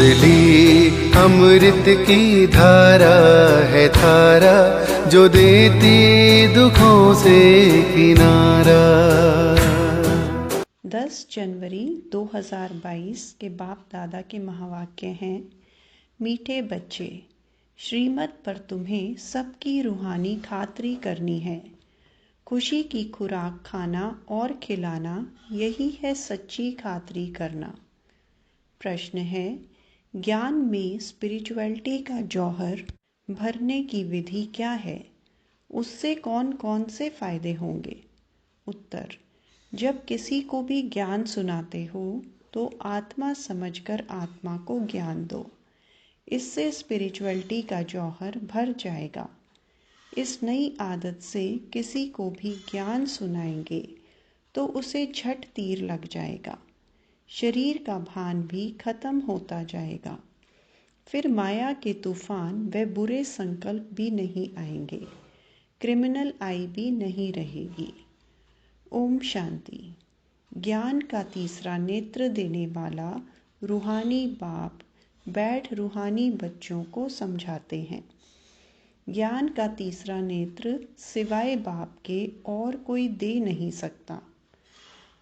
ली अमृत की धारा है धारा जो देती दुखों से किनारा। 10 जनवरी 2022 के बाप दादा के महावाक्य हैं, मीठे बच्चे, श्रीमत पर तुम्हें सबकी रूहानी खातरी करनी है। खुशी की खुराक खाना और खिलाना, यही है सच्ची खातरी करना। प्रश्न है, ज्ञान में स्पिरिचुअलिटी का जौहर भरने की विधि क्या है? उससे कौन कौन से फायदे होंगे? उत्तर, जब किसी को भी ज्ञान सुनाते हो तो आत्मा समझकर आत्मा को ज्ञान दो। इससे स्पिरिचुअलिटी का जौहर भर जाएगा। इस नई आदत से किसी को भी ज्ञान सुनाएंगे तो उसे झट तीर लग जाएगा। शरीर का भान भी खत्म होता जाएगा। फिर माया के तूफान व बुरे संकल्प भी नहीं आएंगे। क्रिमिनल आई भी नहीं रहेगी। ओम शांति। ज्ञान का तीसरा नेत्र देने वाला रूहानी बाप बैठ रूहानी बच्चों को समझाते हैं। ज्ञान का तीसरा नेत्र सिवाय बाप के और कोई दे नहीं सकता।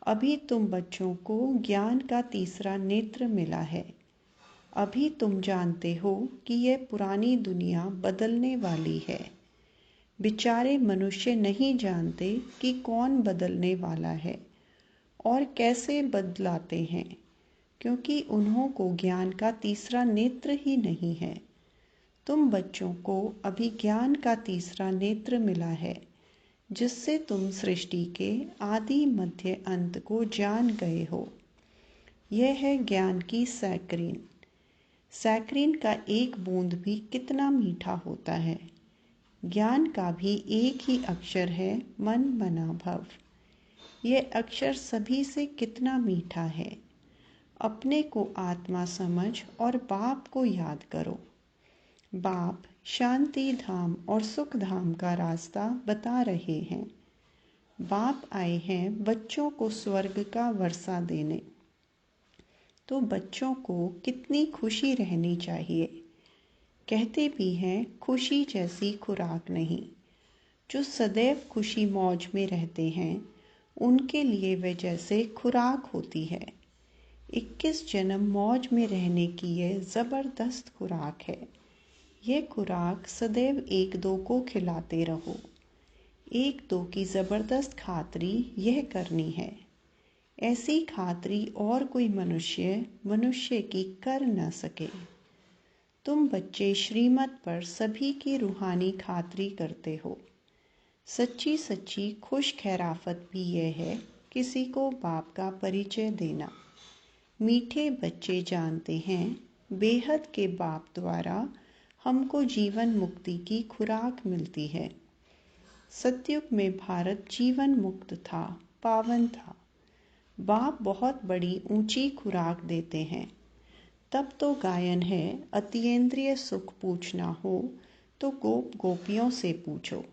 अभी तुम बच्चों को ज्ञान का तीसरा नेत्र मिला है। अभी तुम जानते हो कि यह पुरानी दुनिया बदलने वाली है। बेचारे मनुष्य नहीं जानते कि कौन बदलने वाला है और कैसे बदलाते हैं, क्योंकि उन्हों को ज्ञान का तीसरा नेत्र ही नहीं है। तुम बच्चों को अभी ज्ञान का तीसरा नेत्र मिला है, जिससे तुम सृष्टि के आदि मध्य अंत को जान गए हो। यह है ज्ञान की सैकरीन। सैकरीन का एक बूंद भी कितना मीठा होता है। ज्ञान का भी एक ही अक्षर है, मन मना भव। यह अक्षर सभी से कितना मीठा है। अपने को आत्मा समझ और बाप को याद करो। बाप शांति धाम और सुख धाम का रास्ता बता रहे हैं। बाप आए हैं बच्चों को स्वर्ग का वर्षा देने। तो बच्चों को कितनी खुशी रहनी चाहिए। कहते भी हैं, खुशी जैसी खुराक नहीं। जो सदैव खुशी मौज में रहते हैं, उनके लिए वह जैसे खुराक होती है। 21 जन्म मौज में रहने की यह ज़बरदस्त खुराक है। यह खुराक सदैव एक दो को खिलाते रहो। एक दो की ज़बरदस्त खातरी यह करनी है। ऐसी खातरी और कोई मनुष्य की कर न सके। तुम बच्चे श्रीमत पर सभी की रूहानी खातरी करते हो। सच्ची सच्ची खुश खैराफत भी यह है किसी को बाप का परिचय देना। मीठे बच्चे जानते हैं, बेहद के बाप द्वारा हमको जीवन मुक्ति की खुराक मिलती है। सतयुग में भारत जीवन मुक्त था, पावन था। बाप बहुत बड़ी ऊंची खुराक देते हैं। तब तो गायन है, अतीन्द्रिय सुख पूछना हो तो गोप गोपियों से पूछो।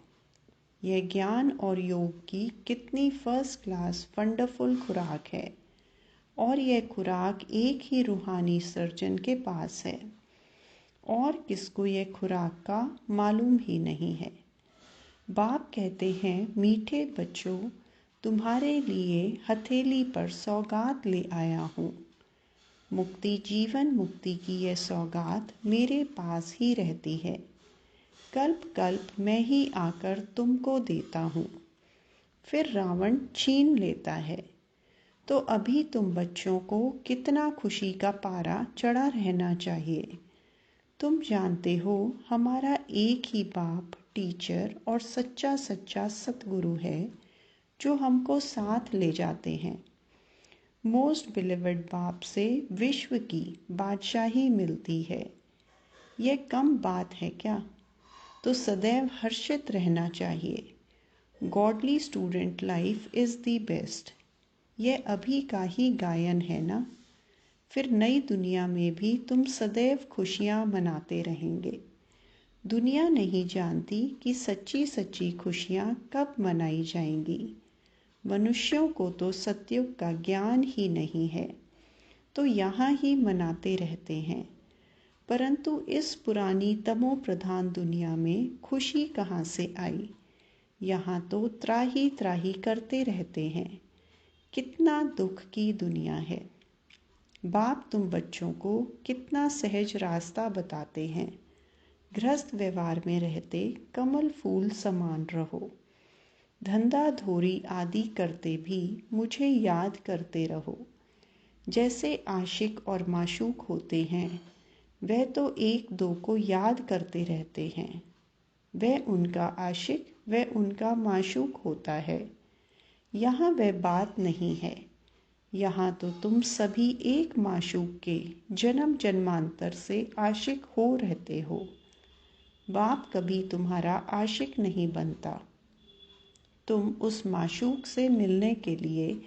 यह ज्ञान और योग की कितनी फर्स्ट क्लास वंडरफुल खुराक है। और यह खुराक एक ही रूहानी सर्जन के पास है और किसको यह खुराक का मालूम ही नहीं है। बाप कहते हैं, मीठे बच्चों, तुम्हारे लिए हथेली पर सौगात ले आया हूँ। मुक्ति जीवन मुक्ति की यह सौगात मेरे पास ही रहती है। कल्प कल्प मैं ही आकर तुमको देता हूँ। फिर रावण छीन लेता है। तो अभी तुम बच्चों को कितना खुशी का पारा चढ़ा रहना चाहिए। तुम जानते हो, हमारा एक ही बाप, टीचर और सच्चा सच्चा सतगुरु है, जो हमको साथ ले जाते हैं। मोस्ट बिलीवर्ड बाप से विश्व की बादशाही मिलती है। यह कम बात है क्या? तो सदैव हर्षित रहना चाहिए। Godly student life is the best. यह अभी का ही गायन है ना। फिर नई दुनिया में भी तुम सदैव खुशियाँ मनाते रहेंगे। दुनिया नहीं जानती कि सच्ची सच्ची खुशियाँ कब मनाई जाएंगी। मनुष्यों को तो सतयुग का ज्ञान ही नहीं है, तो यहाँ ही मनाते रहते हैं। परंतु इस पुरानी तमो प्रधान दुनिया में खुशी कहाँ से आई? यहाँ तो त्राही त्राही करते रहते हैं। कितना दुख की दुनिया है। बाप तुम बच्चों को कितना सहज रास्ता बताते हैं। गृहस्थ व्यवहार में रहते कमल फूल समान रहो। धंधा धोरी आदि करते भी मुझे याद करते रहो। जैसे आशिक और माशूक होते हैं, वह तो एक दो को याद करते रहते हैं। वह उनका आशिक, वह उनका माशूक होता है। यहाँ वह बात नहीं है। यहाँ तो तुम सभी एक माशूक के जन्म जन्मांतर से आशिक हो रहते हो। बाप कभी तुम्हारा आशिक नहीं बनता। तुम उस माशूक से मिलने के लिए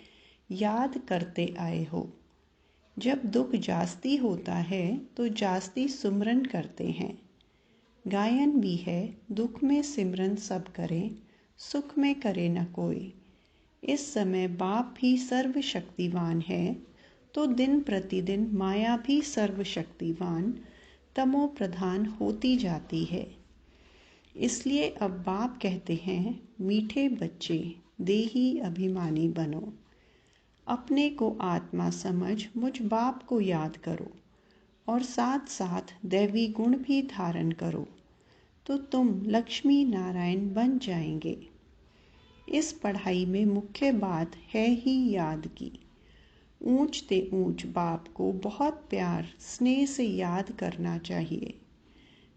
याद करते आए हो। जब दुख जास्ती होता है तो जास्ती सुमरन करते हैं। गायन भी है, दुख में सिमरन सब करें, सुख में करे न कोई। इस समय बाप भी सर्वशक्तिवान है, तो दिन प्रतिदिन माया भी सर्वशक्तिवान तमो प्रधान होती जाती है। इसलिए अब बाप कहते हैं, मीठे बच्चे देही अभिमानी बनो। अपने को आत्मा समझ मुझ बाप को याद करो और साथ साथ दैवी गुण भी धारण करो, तो तुम लक्ष्मी नारायण बन जाएंगे। इस पढ़ाई में मुख्य बात है ही याद की। ऊंच ते ऊंच बाप को बहुत प्यार स्नेह से याद करना चाहिए।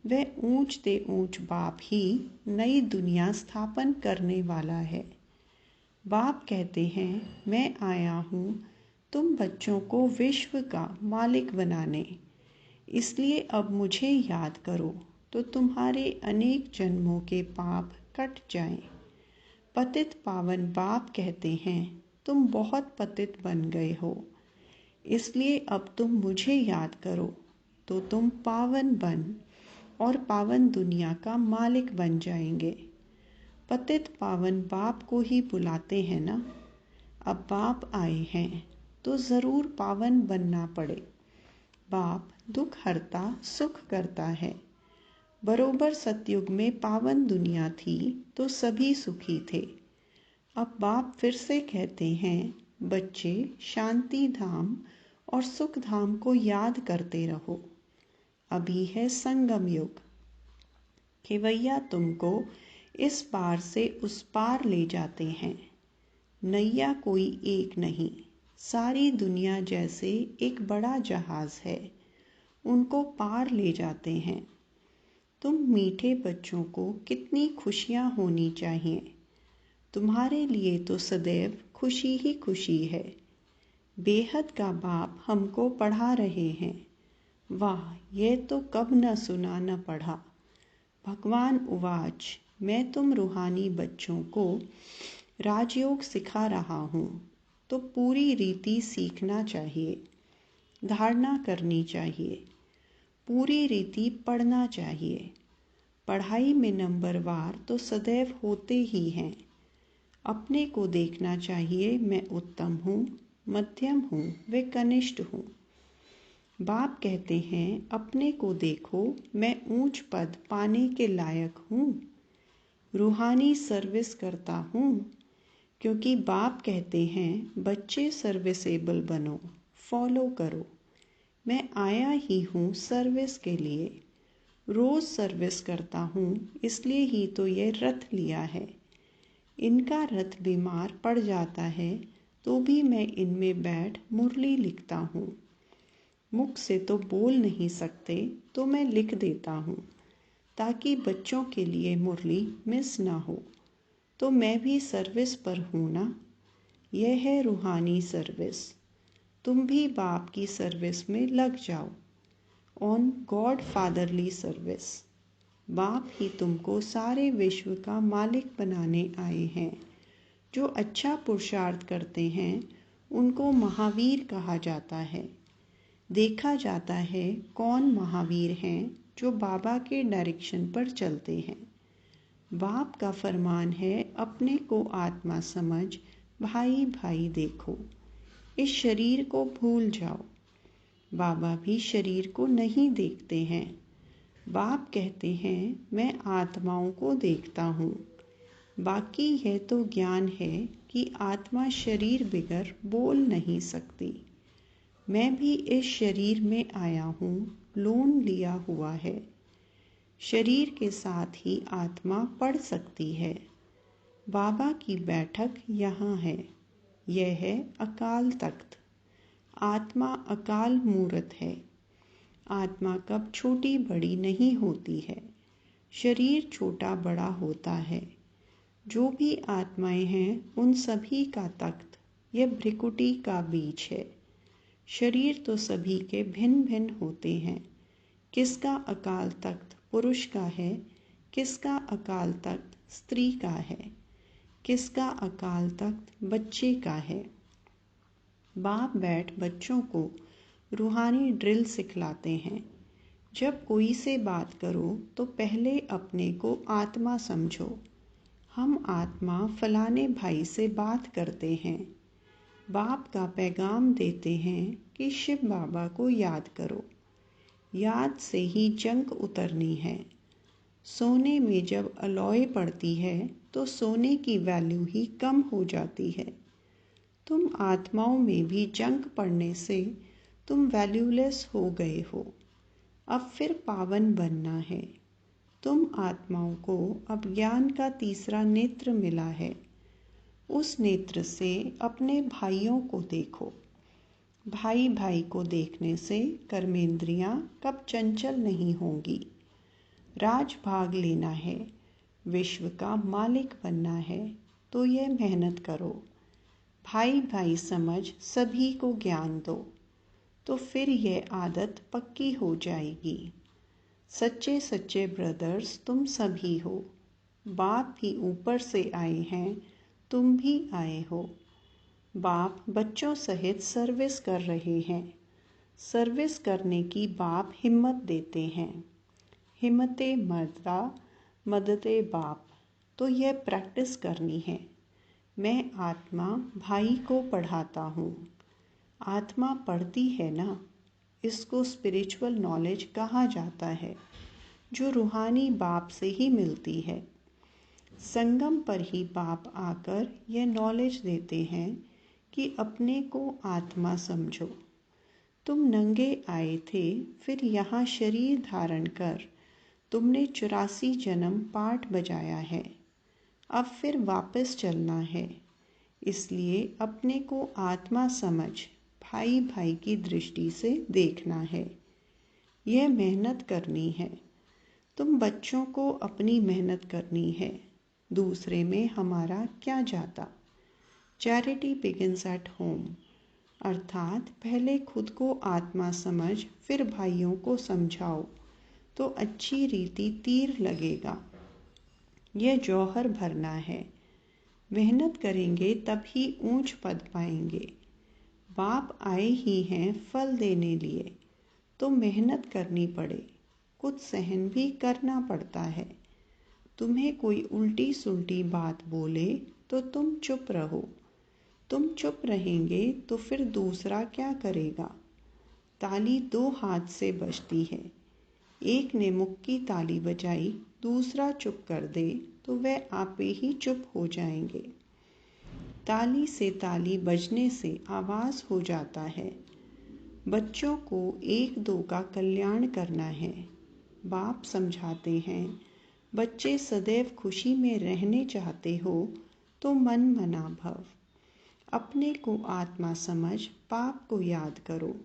वह ऊंच ते ऊंच बाप ही नई दुनिया स्थापन करने वाला है। बाप कहते हैं, मैं आया हूँ तुम बच्चों को विश्व का मालिक बनाने। इसलिए अब मुझे याद करो तो तुम्हारे अनेक जन्मों के पाप कट जाएं। पतित पावन बाप कहते हैं, तुम बहुत पतित बन गए हो, इसलिए अब तुम मुझे याद करो तो तुम पावन बन और पावन दुनिया का मालिक बन जाएंगे। पतित पावन बाप को ही बुलाते हैं ना। अब बाप आए हैं तो ज़रूर पावन बनना पड़े। बाप दुख हरता सुख करता है। बरोबर सतयुग में पावन दुनिया थी तो सभी सुखी थे। अब बाप फिर से कहते हैं, बच्चे शांति धाम और सुख धाम को याद करते रहो। अभी है संगम युग। खेवैया तुमको इस पार से उस पार ले जाते हैं। नैया कोई एक नहीं, सारी दुनिया जैसे एक बड़ा जहाज है, उनको पार ले जाते हैं। तुम मीठे बच्चों को कितनी खुशियाँ होनी चाहिए। तुम्हारे लिए तो सदैव खुशी ही खुशी है। बेहद का बाप हमको पढ़ा रहे हैं। वाह, यह तो कब न सुना न पढ़ा। भगवान उवाच, मैं तुम रूहानी बच्चों को राजयोग सिखा रहा हूँ, तो पूरी रीति सीखना चाहिए, धारणा करनी चाहिए, पूरी रीति पढ़ना चाहिए। पढ़ाई में नंबरवार तो सदैव होते ही हैं। अपने को देखना चाहिए, मैं उत्तम हूँ, मध्यम हूँ व कनिष्ठ हूँ। बाप कहते हैं, अपने को देखो, मैं ऊंच पद पाने के लायक हूँ, रूहानी सर्विस करता हूँ। क्योंकि बाप कहते हैं, बच्चे सर्विसेबल बनो, फॉलो करो। मैं आया ही हूँ सर्विस के लिए, रोज़ सर्विस करता हूँ, इसलिए ही तो ये रथ लिया है। इनका रथ बीमार पड़ जाता है तो भी मैं इनमें बैठ मुरली लिखता हूँ। मुख से तो बोल नहीं सकते तो मैं लिख देता हूँ, ताकि बच्चों के लिए मुरली मिस ना हो। तो मैं भी सर्विस पर हूँ ना। यह है रूहानी सर्विस। तुम भी बाप की सर्विस में लग जाओ, ऑन गॉड फादरली सर्विस। बाप ही तुमको सारे विश्व का मालिक बनाने आए हैं। जो अच्छा पुरुषार्थ करते हैं उनको महावीर कहा जाता है। देखा जाता है कौन महावीर हैं जो बाबा के डायरेक्शन पर चलते हैं। बाप का फरमान है, अपने को आत्मा समझ भाई भाई देखो। इस शरीर को भूल जाओ। बाबा भी शरीर को नहीं देखते हैं। बाप कहते हैं मैं आत्माओं को देखता हूँ। बाकी यह तो ज्ञान है कि आत्मा शरीर बिगर बोल नहीं सकती। मैं भी इस शरीर में आया हूँ, लोन लिया हुआ है। शरीर के साथ ही आत्मा पढ़ सकती है। बाबा की बैठक यहाँ है। यह है अकाल तख्त। आत्मा अकाल मूर्त है। आत्मा कब छोटी बड़ी नहीं होती है। शरीर छोटा बड़ा होता है। जो भी आत्माएं हैं उन सभी का तख्त यह भ्रिकुटी का बीज है। शरीर तो सभी के भिन्न भिन्न होते हैं। किसका अकाल तख्त पुरुष का है, किसका अकाल तख्त स्त्री का है, किसका अकाल तख्त बच्चे का है। बाप बैठ बच्चों को रूहानी ड्रिल सिखलाते हैं। जब कोई से बात करो तो पहले अपने को आत्मा समझो। हम आत्मा फलाने भाई से बात करते हैं। बाप का पैगाम देते हैं कि शिव बाबा को याद करो। याद से ही जंग उतरनी है। सोने में जब अलॉय पड़ती है तो सोने की वैल्यू ही कम हो जाती है। तुम आत्माओं में भी जंग पड़ने से तुम वैल्यूलेस हो गए हो। अब फिर पावन बनना है। तुम आत्माओं को अब ज्ञान का तीसरा नेत्र मिला है। उस नेत्र से अपने भाइयों को देखो। भाई भाई को देखने से कर्मेंद्रियां कब चंचल नहीं होंगी। राज भाग लेना है, विश्व का मालिक बनना है तो यह मेहनत करो। भाई भाई समझ सभी को ज्ञान दो तो फिर यह आदत पक्की हो जाएगी। सच्चे सच्चे ब्रदर्स तुम सभी हो। बाप भी ऊपर से आए हैं, तुम भी आए हो। बाप बच्चों सहित सर्विस कर रहे हैं। सर्विस करने की बाप हिम्मत देते हैं। हिम्मते मर्दा मदते बाप। तो यह प्रैक्टिस करनी है। मैं आत्मा भाई को पढ़ाता हूँ। आत्मा पढ़ती है ना, इसको स्पिरिचुअल नॉलेज कहा जाता है, जो रूहानी बाप से ही मिलती है। संगम पर ही बाप आकर यह नॉलेज देते हैं कि अपने को आत्मा समझो। तुम नंगे आए थे, फिर यहाँ शरीर धारण कर तुमने 84 जन्म पाठ बजाया है। अब फिर वापस चलना है। इसलिए अपने को आत्मा समझ भाई भाई की दृष्टि से देखना है। यह मेहनत करनी है। तुम बच्चों को अपनी मेहनत करनी है। दूसरे में हमारा क्या जाता। Charity begins at home. अर्थात पहले खुद को आत्मा समझ फिर भाइयों को समझाओ तो अच्छी रीति तीर लगेगा। यह जौहर भरना है। मेहनत करेंगे तभी ऊंच पद पाएंगे। बाप आए ही हैं फल देने लिए, तो मेहनत करनी पड़े, कुछ सहन भी करना पड़ता है। तुम्हें कोई उल्टी सुल्टी बात बोले तो तुम चुप रहो। तुम चुप रहेंगे तो फिर दूसरा क्या करेगा। ताली 2 हाथ से बजती है। एक ने मुक्की ताली बजाई, दूसरा चुप कर दे तो वह आपे ही चुप हो जाएंगे। ताली से ताली बजने से आवाज़ हो जाता है। बच्चों को 1-2 का कल्याण करना है। बाप समझाते हैं, बच्चे सदैव खुशी में रहने चाहते हो तो मन मना भव। अपने को आत्मा समझ पाप को याद करो।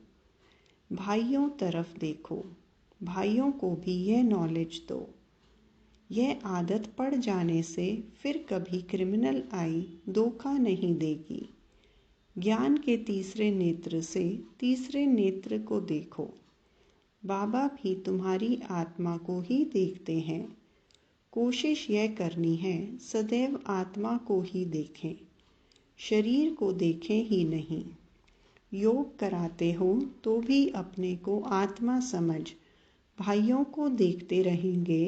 भाइयों तरफ देखो। भाइयों को भी यह नॉलेज दो। यह आदत पड़ जाने से फिर कभी क्रिमिनल आई धोखा नहीं देगी। ज्ञान के तीसरे नेत्र से तीसरे नेत्र को देखो। बाबा भी तुम्हारी आत्मा को ही देखते हैं। कोशिश यह करनी है सदैव आत्मा को ही देखें, शरीर को देखें ही नहीं। योग कराते हो तो भी अपने को आत्मा समझ भाइयों को देखते रहेंगे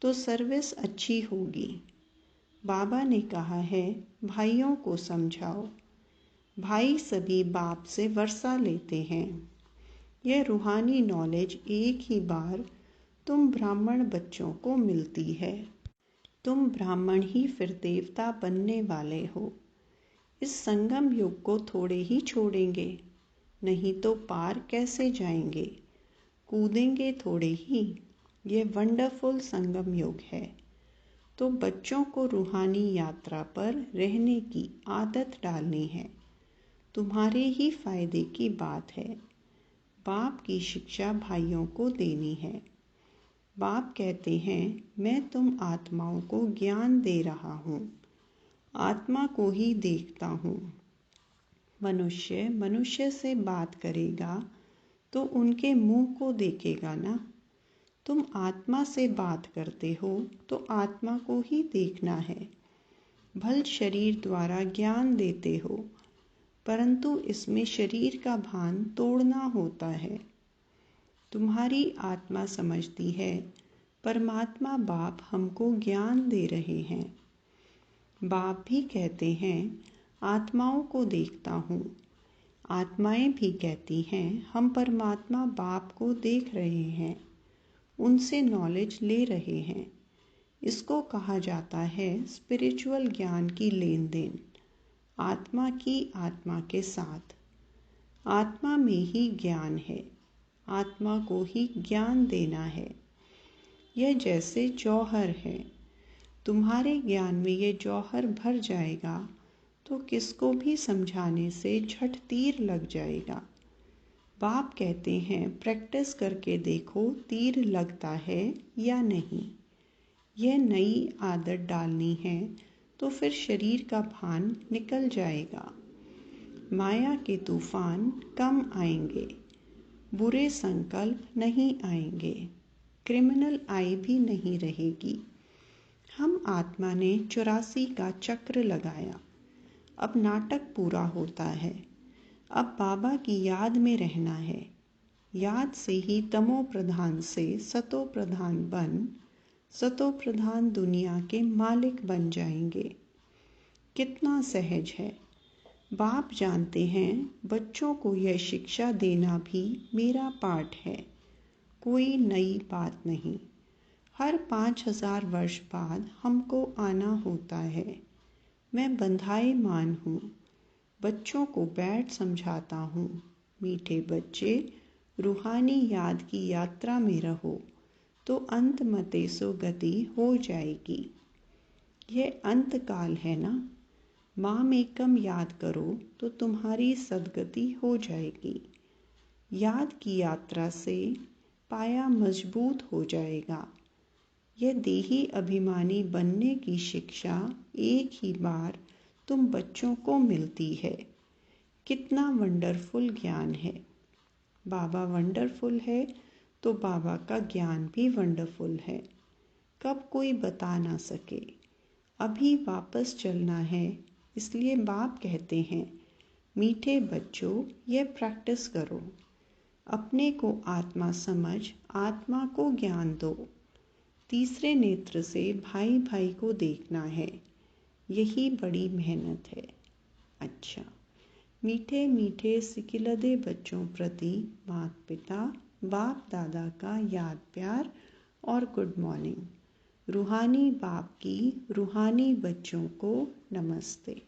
तो सर्विस अच्छी होगी। बाबा ने कहा है भाइयों को समझाओ। भाई सभी बाप से वर्षा लेते हैं। यह रूहानी नॉलेज एक ही बार तुम ब्राह्मण बच्चों को मिलती है। तुम ब्राह्मण ही फिर देवता बनने वाले हो। इस संगम युग को थोड़े ही छोड़ेंगे, नहीं तो पार कैसे जाएंगे। कूदेंगे थोड़े ही। यह वंडरफुल संगम युग है। तो बच्चों को रूहानी यात्रा पर रहने की आदत डालनी है। तुम्हारे ही फायदे की बात है। बाप की शिक्षा भाइयों को देनी है। बाप कहते हैं, मैं तुम आत्माओं को ज्ञान दे रहा हूँ। आत्मा को ही देखता हूँ। मनुष्य मनुष्य से बात करेगा तो उनके मुंह को देखेगा ना। तुम आत्मा से बात करते हो तो आत्मा को ही देखना है। भल शरीर द्वारा ज्ञान देते हो, परंतु इसमें शरीर का भान तोड़ना होता है। तुम्हारी आत्मा समझती है परमात्मा बाप हमको ज्ञान दे रहे हैं। बाप भी कहते हैं, आत्माओं को देखता हूँ। आत्माएं भी कहती हैं, हम परमात्मा बाप को देख रहे हैं, उनसे नॉलेज ले रहे हैं। इसको कहा जाता है स्पिरिचुअल ज्ञान की लेन देन, आत्मा की आत्मा के साथ। आत्मा में ही ज्ञान है, आत्मा को ही ज्ञान देना है। यह जैसे जौहर है। तुम्हारे ज्ञान में ये जौहर भर जाएगा तो किसको भी समझाने से झट तीर लग जाएगा। बाप कहते हैं, प्रैक्टिस करके देखो तीर लगता है या नहीं। यह नई आदत डालनी है तो फिर शरीर का भान निकल जाएगा। माया के तूफान कम आएंगे, बुरे संकल्प नहीं आएंगे, क्रिमिनल आई भी नहीं रहेगी। हम आत्मा ने 84 का चक्र लगाया। अब नाटक पूरा होता है। अब बाबा की याद में रहना है। याद से ही तमो प्रधान से सतो प्रधान बन सतो प्रधान दुनिया के मालिक बन जाएंगे। कितना सहज है। बाप जानते हैं बच्चों को यह शिक्षा देना भी मेरा पाठ है। कोई नई बात नहीं। हर 5000 वर्ष बाद हमको आना होता है। मैं बंधाएमान हूँ। बच्चों को बैठ समझाता हूँ, मीठे बच्चे रूहानी याद की यात्रा में रहो तो अंत मते सो गति हो जाएगी। यह अंत काल है ना। माम एकम याद करो तो तुम्हारी सदगति हो जाएगी। याद की यात्रा से पाया मजबूत हो जाएगा। यह देही अभिमानी बनने की शिक्षा एक ही बार तुम बच्चों को मिलती है। कितना वंडरफुल ज्ञान है। बाबा वंडरफुल है तो बाबा का ज्ञान भी वंडरफुल है। कब कोई बता ना सके। अभी वापस चलना है, इसलिए बाप कहते हैं, मीठे बच्चों यह प्रैक्टिस करो। अपने को आत्मा समझ आत्मा को ज्ञान दो। तीसरे नेत्र से भाई भाई को देखना है। यही बड़ी मेहनत है। अच्छा, मीठे मीठे सिकिलदे बच्चों प्रति माता पिता बाप दादा का याद प्यार और गुड मॉर्निंग। रूहानी बाप की रूहानी बच्चों को नमस्ते।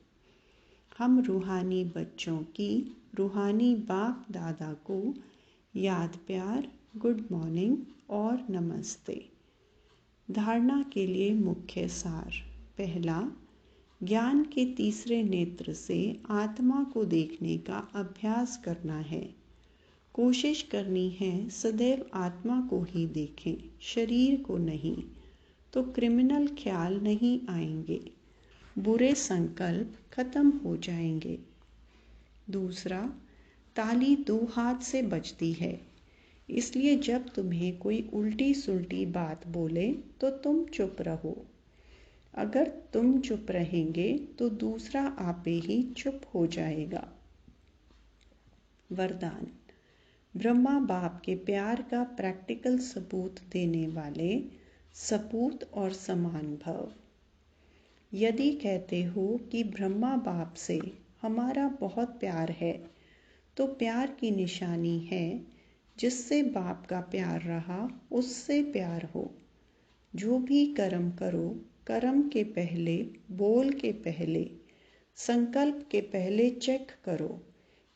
हम रूहानी बच्चों की रूहानी बाप दादा को याद प्यार, गुड मॉर्निंग और नमस्ते। धारणा के लिए मुख्य सार। पहला, ज्ञान के तीसरे नेत्र से आत्मा को देखने का अभ्यास करना है। कोशिश करनी है सदैव आत्मा को ही देखें, शरीर को नहीं, तो क्रिमिनल ख्याल नहीं आएंगे, बुरे संकल्प खत्म हो जाएंगे। दूसरा, ताली 2 हाथ से बजती है, इसलिए जब तुम्हें कोई उल्टी सुल्टी बात बोले तो तुम चुप रहो। अगर तुम चुप रहेंगे तो दूसरा आपे ही चुप हो जाएगा। वरदान। ब्रह्मा बाप के प्यार का प्रैक्टिकल सबूत देने वाले सपूत और समान भव। यदि कहते हो कि ब्रह्मा बाप से हमारा बहुत प्यार है, तो प्यार की निशानी है जिससे बाप का प्यार रहा उससे प्यार हो। जो भी कर्म करो, कर्म के पहले, बोल के पहले, संकल्प के पहले चेक करो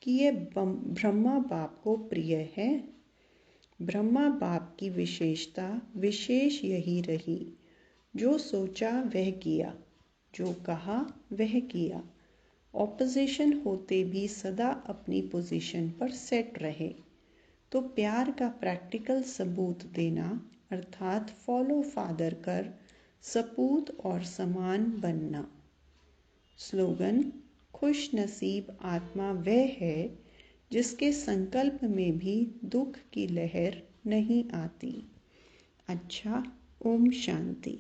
कि ये ब्रह्मा बाप को प्रिय है। ब्रह्मा बाप की विशेषता विशेष यही रही, जो सोचा वह किया, जो कहा वह किया। ऑपोजिशन होते भी सदा अपनी पोजीशन पर सेट रहे। तो प्यार का प्रैक्टिकल सबूत देना अर्थात फॉलो फादर कर सपूत और समान बनना। स्लोगन: खुश नसीब आत्मा वह है जिसके संकल्प में भी दुख की लहर नहीं आती। अच्छा, ओम शांति।